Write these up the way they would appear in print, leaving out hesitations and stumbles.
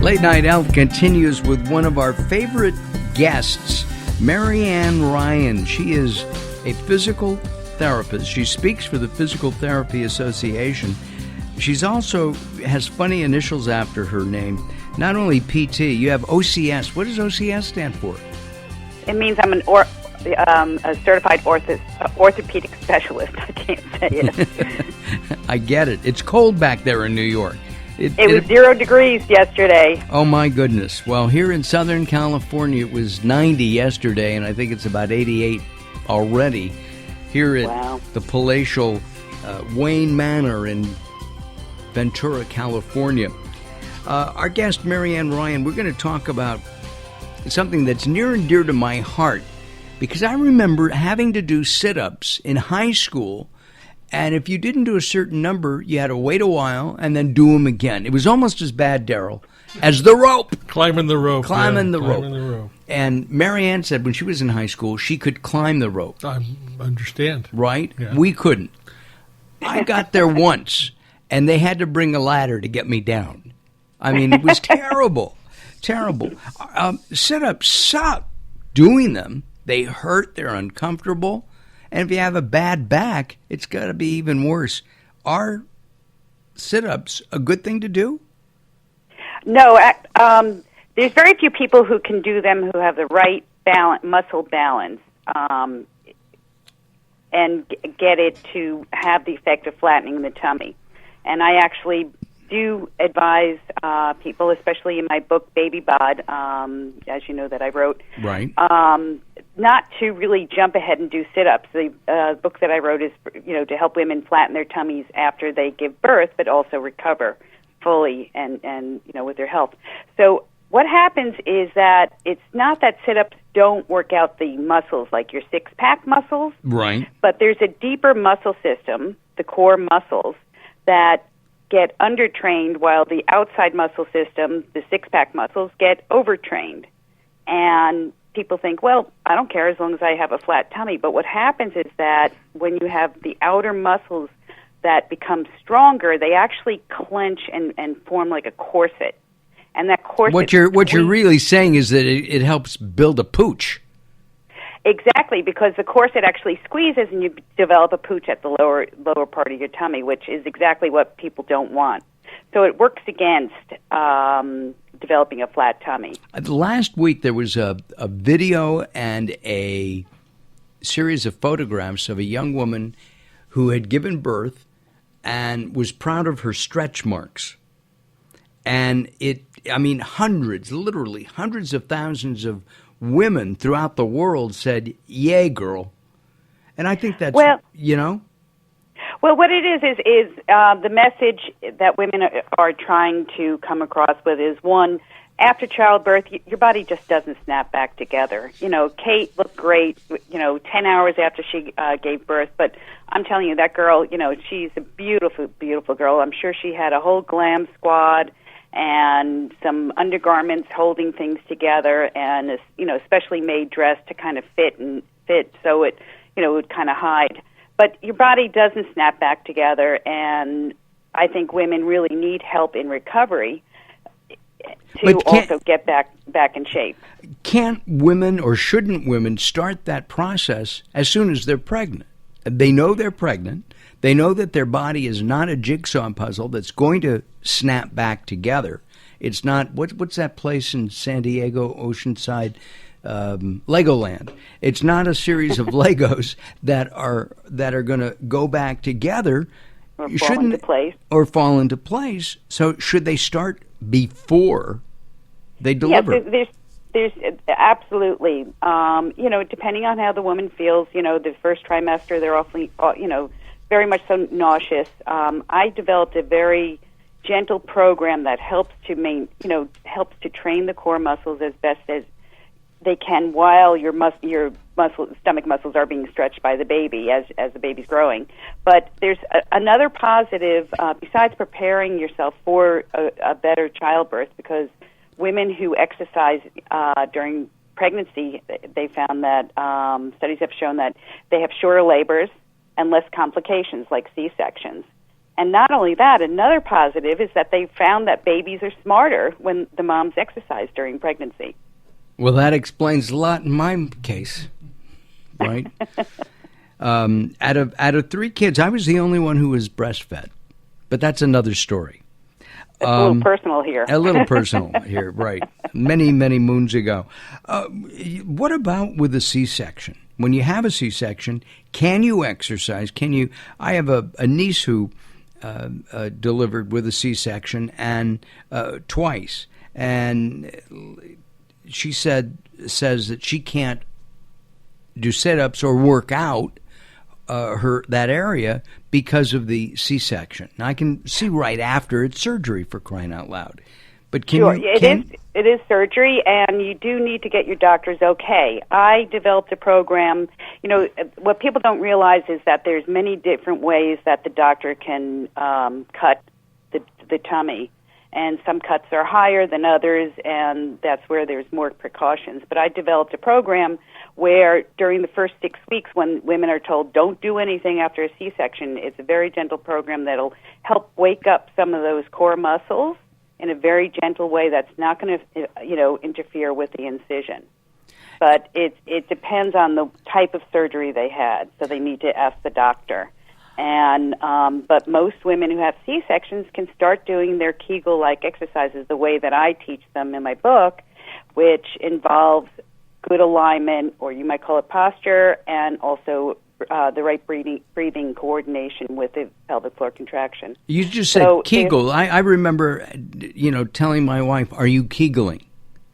Late Night Health continues with one of our favorite guests, Marianne Ryan. She is a physical therapist. She speaks for the Physical Therapy Association. She's also has funny initials after her name. Not only PT, you have OCS. What does OCS stand for? It means I'm a certified orthopedic specialist. I can't say it. I get it. It's cold back there in New York. It was 0 degrees yesterday. Oh, my goodness. Well, here in Southern California, it was 90 yesterday, and I think it's about 88 already here at the palatial Wayne Manor in Ventura, California. Our guest, Marianne Ryan, we're going to talk about something that's near and dear to my heart, because I remember having to do sit-ups in high school. And if you didn't do a certain number, you had to wait a while and then do them again. It was almost as bad, Daryl, as the rope. Climbing the rope. Climbing the rope. And Marianne said when she was in high school, she could climb the rope. I understand. Right? Yeah. We couldn't. I got there once, and they had to bring a ladder to get me down. I mean, it was terrible. Terrible. Sit-ups suck. Doing them, they hurt, they're uncomfortable. And if you have a bad back, it's got to be even worse. Are sit-ups a good thing to do? No. There's very few people who can do them who have the right muscle balance and get it to have the effect of flattening the tummy. And I actually do advise people, especially in my book, Baby Bod, as you know, that I wrote, right? Not to really jump ahead and do sit-ups. The book that I wrote is, to help women flatten their tummies after they give birth, but also recover fully and with their health. So what happens is that it's not that sit-ups don't work out the muscles like your six-pack muscles, right? But there's a deeper muscle system, the core muscles, that get undertrained while the outside muscle system, the six-pack muscles, get overtrained. And people think, well, I don't care as long as I have a flat tummy. But what happens is that when you have the outer muscles that become stronger, they actually clench and form like a corset. And that corset... What you're really saying is that it helps build a pooch. Exactly, because the corset actually squeezes and you develop a pooch at the lower part of your tummy, which is exactly what people don't want. So it works against developing a flat tummy. Last week there was a video and a series of photographs of a young woman who had given birth and was proud of her stretch marks. And literally hundreds of thousands of women throughout the world said, "Yay, girl." And I think that's, Well, what it is the message that women are trying to come across with is, one, after childbirth, your body just doesn't snap back together. Kate looked great, 10 hours after she gave birth, but I'm telling you, that girl, she's a beautiful, beautiful girl. I'm sure she had a whole glam squad and some undergarments holding things together, and especially made dress to kind of fit so it would kind of hide. But your body doesn't snap back together, and I think women really need help in recovery to also get back in shape. Can't women or shouldn't women start that process as soon as they're pregnant? They know they're pregnant. They know that their body is not a jigsaw puzzle that's going to snap back together. It's not, what's that place in San Diego, Oceanside? Legoland. It's not a series of Legos that are going to go back together. Or fall into place. So should they start before they deliver? Yes, there's absolutely. Depending on how the woman feels, the first trimester, they're awfully, very much so nauseous. I developed a very gentle program that helps to train the core muscles as best as they can while your stomach muscles are being stretched by the baby as the baby's growing. But there's another positive besides preparing yourself for a better childbirth, because women who exercise during pregnancy, they found that studies have shown that they have shorter labors, and less complications like C-sections. And not only that, another positive is that they found that babies are smarter when the moms exercise during pregnancy. Well, that explains a lot in my case, right? Out of 3 kids, I was the only one who was breastfed, but that's another story. It's a little personal here. A little personal here, right. Many, many moons ago. What about with a C-section? When you have a C-section, can you exercise? I have a niece who delivered with a C-section and twice, and she says that she can't do sit-ups or work out that area because of the C-section. Now, I can see right after it's surgery, for crying out loud. But it is surgery, and you do need to get your doctor's okay. I developed a program. What people don't realize is that there's many different ways that the doctor can cut the tummy, and some cuts are higher than others, and that's where there's more precautions. But I developed a program where during the first 6 weeks when women are told don't do anything after a C-section, it's a very gentle program that'll help wake up some of those core muscles in a very gentle way that's not going to, interfere with the incision. But it depends on the type of surgery they had, so they need to ask the doctor. And but most women who have C-sections can start doing their Kegel-like exercises the way that I teach them in my book, which involves good alignment, or you might call it posture, and also the right breathing coordination with the pelvic floor contraction. You just said Kegel. I remember, telling my wife, "Are you Kegeling?"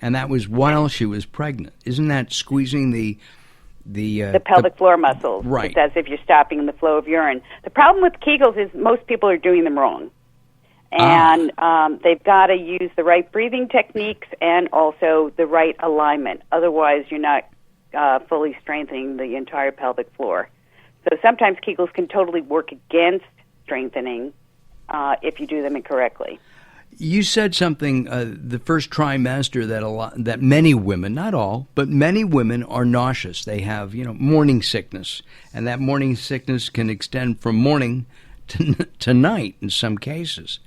And that was while she was pregnant. Isn't that squeezing the pelvic floor muscles? Right. It's as if you're stopping the flow of urine. The problem with Kegels is most people are doing them wrong. And they've got to use the right breathing techniques and also the right alignment. Otherwise, you're not fully strengthening the entire pelvic floor. So sometimes Kegels can totally work against strengthening if you do them incorrectly. You said something the first trimester that many women, not all, but many women are nauseous. They have morning sickness, and that morning sickness can extend from morning to night in some cases.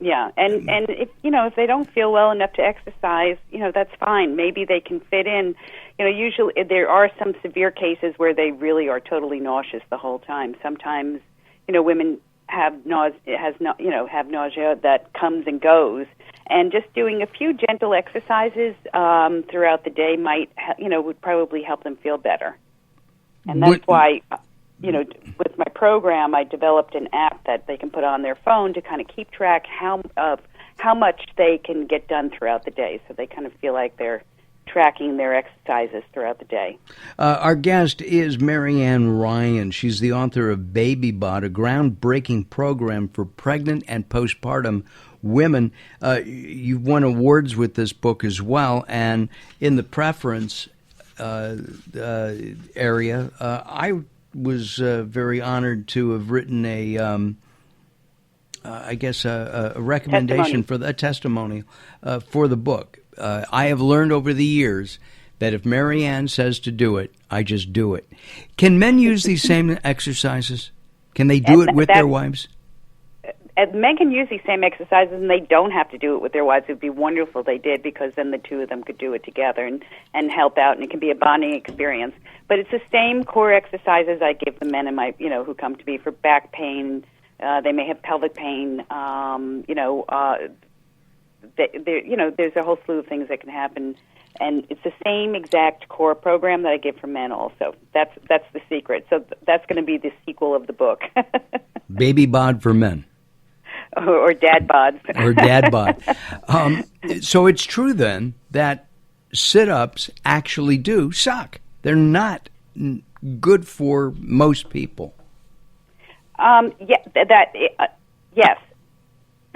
Yeah, and if they don't feel well enough to exercise, that's fine. Maybe they can fit in. Usually there are some severe cases where they really are totally nauseous the whole time. Sometimes, women have nausea that comes and goes, and just doing a few gentle exercises throughout the day would probably help them feel better. And that's why. With my program, I developed an app that they can put on their phone to kind of keep track of how much they can get done throughout the day, so they kind of feel like they're tracking their exercises throughout the day. Our guest is Marianne Ryan. She's the author of Baby Bod, a groundbreaking program for pregnant and postpartum women. You've won awards with this book as well, and in the preference area, I was very honored to have written a recommendation for a testimonial for the book. I have learned over the years that if Marianne says to do it, I just do it. Can men use these same exercises? Can they do it with their wives? Men can use these same exercises, and they don't have to do it with their wives. It would be wonderful if they did, because then the two of them could do it together and help out, and it can be a bonding experience. But it's the same core exercises I give the men in my, who come to me for back pain. They may have pelvic pain. There's a whole slew of things that can happen, and it's the same exact core program that I give for men also. That's the secret. So that's going to be the sequel of the book. Baby Bod for men. Or dad bods. Or dad bod. So it's true then that sit-ups actually do suck. They're not good for most people. Yes.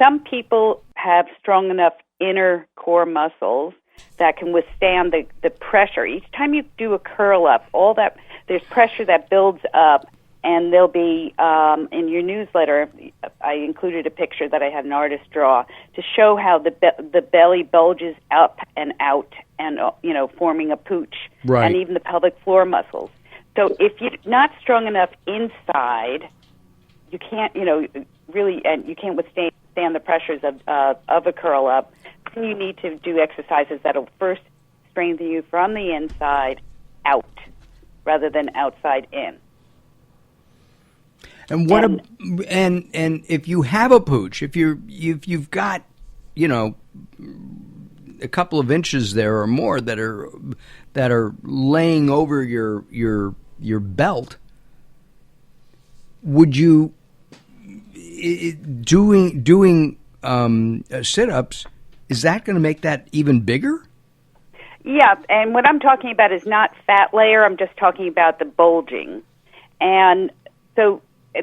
Some people have strong enough inner core muscles that can withstand the pressure. Each time you do a curl up, all that there's pressure that builds up. And there'll be, in your newsletter, I included a picture that I had an artist draw to show how the belly bulges up and out and, forming a pooch. Right. And even the pelvic floor muscles. So if you're not strong enough inside, you can't, really, and you can't withstand the pressures of a curl up. Then you need to do exercises that'll first strengthen you from the inside out, rather than outside in. And what and if you have a pooch, if you've got, a couple of inches there or more that are laying over your belt, would you doing sit-ups, is that going to make that even bigger? Yeah, and what I'm talking about is not fat layer. I'm just talking about the bulging. And so, I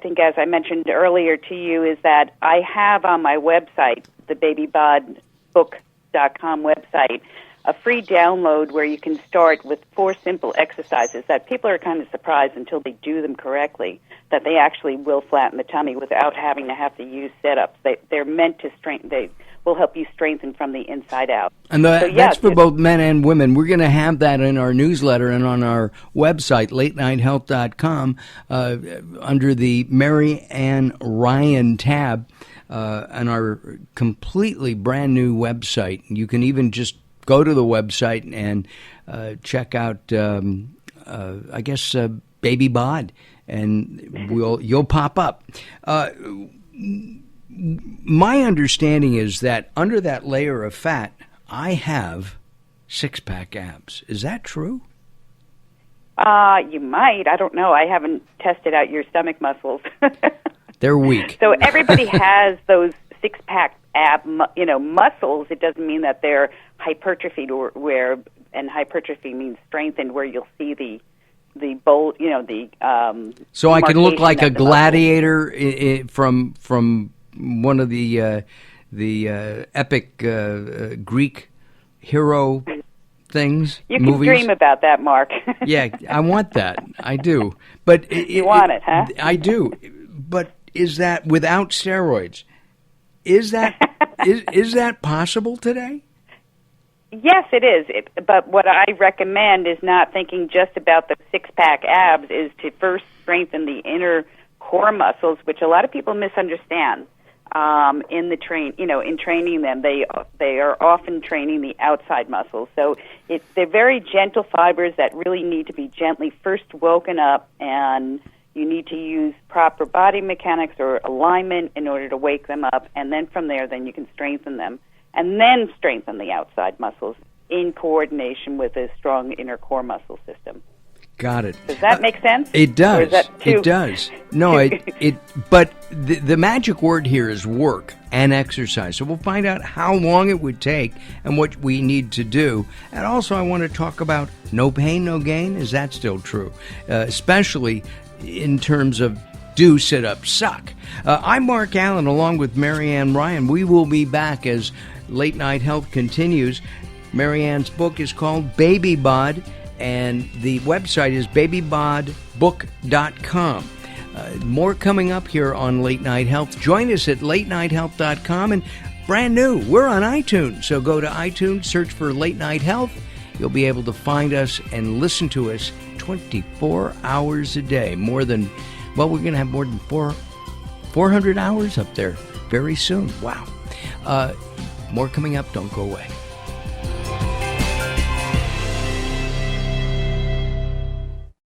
think as I mentioned earlier to you, is that I have on my website, the babybodbook.com website, a free download where you can start with 4 simple exercises that people are kind of surprised until they do them correctly, that they actually will flatten the tummy without having to have to use sit-ups. They're meant to strengthen. They will help you strengthen from the inside out. And that's for both men and women. We're going to have that in our newsletter and on our website, latenighthealth.com, under the Marianne Ryan tab, on our completely brand new website. You can even just go to the website and check out, Baby Bod, and you'll pop up. My understanding is that under that layer of fat, I have 6-pack abs. Is that true? You might. I don't know. I haven't tested out your stomach muscles. They're weak. So everybody has those 6-pack ab, muscles. It doesn't mean that they're hypertrophied, and hypertrophy means strengthened, where you'll see the bold, So I can look like a gladiator from one of the epic Greek hero things. You can movies. Dream about that, Mark. Yeah, I want that. I do. But you want it, huh? I do. But is that without steroids? Is that is that possible today? Yes, it is. But what I recommend is not thinking just about the 6-pack abs, is to first strengthen the inner core muscles, which a lot of people misunderstand. In training them, they are often training the outside muscles. So they're very gentle fibers that really need to be gently first woken up, and you need to use proper body mechanics or alignment in order to wake them up, and then from there, then you can strengthen them, and then strengthen the outside muscles in coordination with a strong inner core muscle system. Got it. Does that make sense? It does. Or is that It does. No, but the magic word here is work and exercise. So we'll find out how long it would take and what we need to do. And also I want to talk about no pain, no gain. Is that still true? Especially in terms of, do sit-ups suck? I'm Mark Alyn, along with Marianne Ryan. We will be back as Late Night Health continues. Marianne's book is called Baby Bod, and the website is babybodbook.com. More coming up here on Late Night Health. Join us at latenighthealth.com, and brand new, we're on iTunes. So go to iTunes, search for Late Night Health. You'll be able to find us and listen to us 24 hours a day. We're going to have more than 400 hours up there very soon. Wow. More coming up. Don't go away.